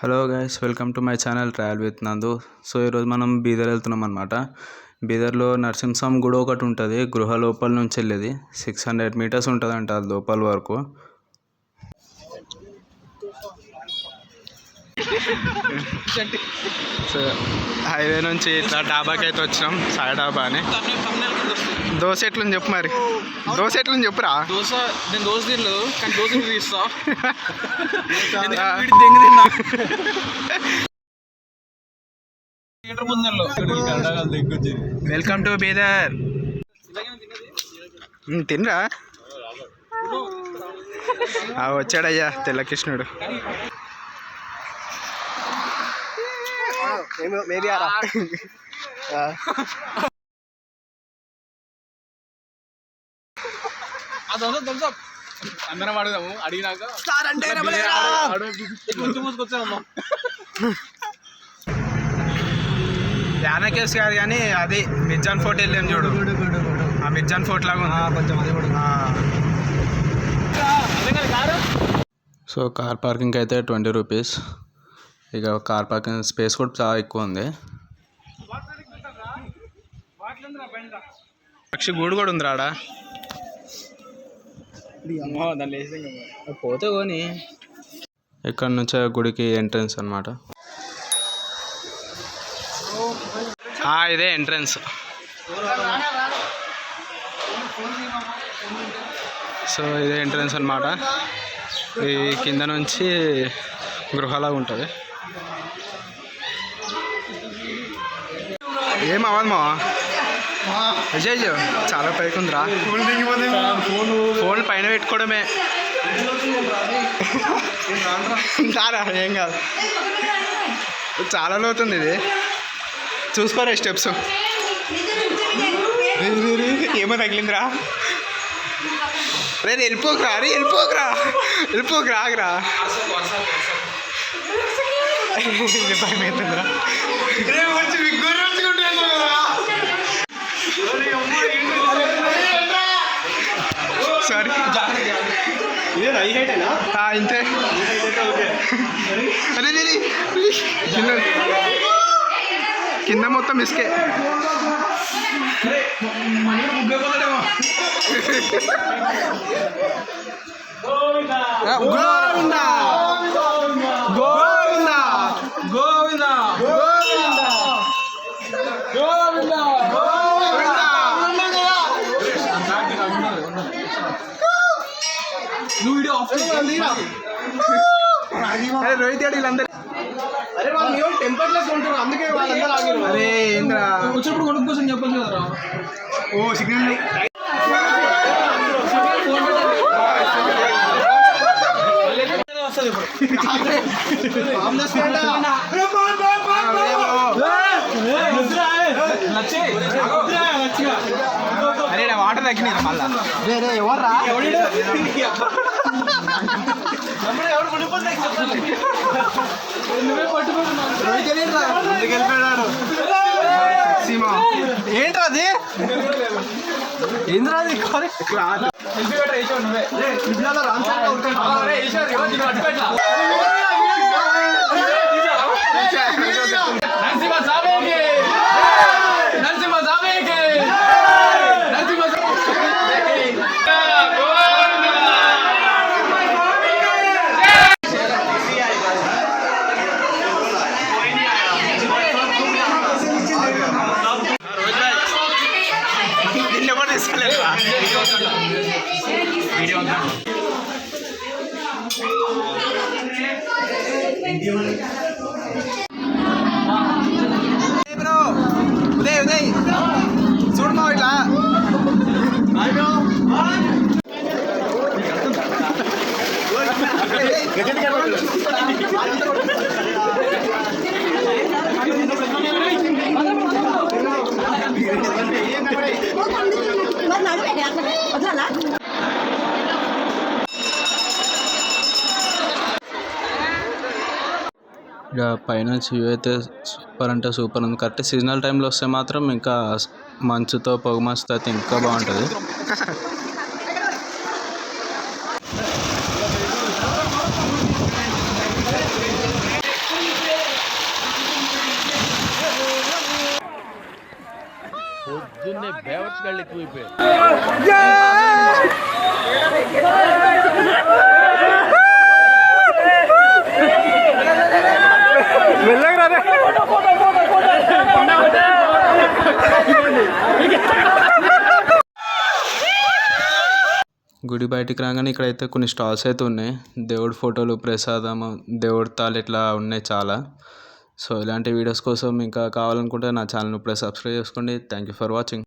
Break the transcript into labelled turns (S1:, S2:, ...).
S1: Hello guys, welcome to my channel travel with నందు. So ఈరోజు మనం బీదర్ వెళ్తున్నాం అనమాట. బీదర్లో నరసింహస్వామి గుడి ఒకటి ఉంటుంది, గృహ లోపల నుంచి వెళ్ళేది. 600 మీటర్స్ ఉంటుందంట అది లోపల వరకు. సో హైవే నుంచి ఇట్లా డాబాకి అయితే వచ్చినాం, సాయి డాబా అని. దోశ ఎట్లని చెప్పు, మరి దోశ ఎట్లని చెప్పురా.
S2: దోశ నేను దోశ తినలేదు, కానీ దోశ తీస్తా.
S1: Welcome to Bidar. తినరా, వచ్చాడయ్యా తెల్లకృష్ణుడు.
S2: అందరం అడుగుదాము, అడిగినాక
S1: యానకేస్ కాదు కానీ అది మిర్జాన్ ఫోర్ట్ వెళ్ళాం చూడు, ఆ మిర్జాన్ ఫోర్ట్ లాగా కొంచెం అది కూడా. సో కార్ పార్కింగ్ అయితే 20 రూపీస్. ఇక కార్ పార్కింగ్ స్పేస్ కూడా చాలా ఎక్కువ ఉంది. పక్షి గూడు కూడా ఉంది రాడా, పోతే కొని. ఇక్కడ నుంచే గుడికి ఎంట్రన్స్ అన్నమాట. ఇదే ఎంట్రన్స్. సో ఇదే ఎంట్రన్స్ అన్నమాట. ఈ కింద నుంచి గృహలాగా ఉంటుంది. ఏమవ్వదు మా విజయ్, చాలా పైకి ఉందిరా. ఫోన్ పైన పెట్టుకోవడమే కారా, ఏం కాదు. చాలా లోతుంది ఇది, చూసుకోరా స్టెప్స్. ఏమో తగిలిందిరా. అరే వెళ్ళిపోకరా, అరే వెళ్ళిపోకరా ఆగరా. భయం అవుతుందిరా. సారీ, ఇంతే. అరే కింద మొత్తం ఇసుకే. గోవిందా గోవిందా గోవిందా గోవిందా గోవిందా. అరే రోహిత్ గారు వీళ్ళందరూ టెంపర్లెస్ ఉంటారు, అందుకే వాళ్ళందరూ ఆగారు. అరే ఏంద్రా
S2: వచ్చినప్పుడు కొనుక్కోసం చెప్పచ్చు కదరా.
S1: ఓ సిగ్నల్ అరే వాటర్ తగ్గినాయి మళ్ళా. వేరే ఎవర్రా వెళ్ళిపోయాడు సీమా. ఏంట్రా అది, ఏంద్రా అది. ఉదయ్ చూడమా ఇట్లా. ఇక పైనుంచి వ్యూ అయితే సూపర్ అంటే సూపర్ ఉంది. కరెక్ట్ సీజనల్ టైంలో వస్తే మాత్రం ఇంకా మంచుతో పొగ మంచుతో అయితే ఇంకా బాగుంటుంది.
S3: పిచ్చిగాళ్ళు ఎక్కువైపోయారు.
S1: గుడి బయటికి రాగానే ఇక్కడైతే కొన్ని స్టాల్స్ అయితే ఉన్నాయి. దేవుడి ఫోటోలు, ప్రసాదం, దేవుడి తాళ్ళు ఇట్లా ఉన్నాయి చాలా. సో ఇలాంటి వీడియోస్ కోసం ఇంకా కావాలనుకుంటే నా ఛానల్ ఇప్పుడే సబ్స్క్రైబ్ చేసుకోండి. Thank you for watching.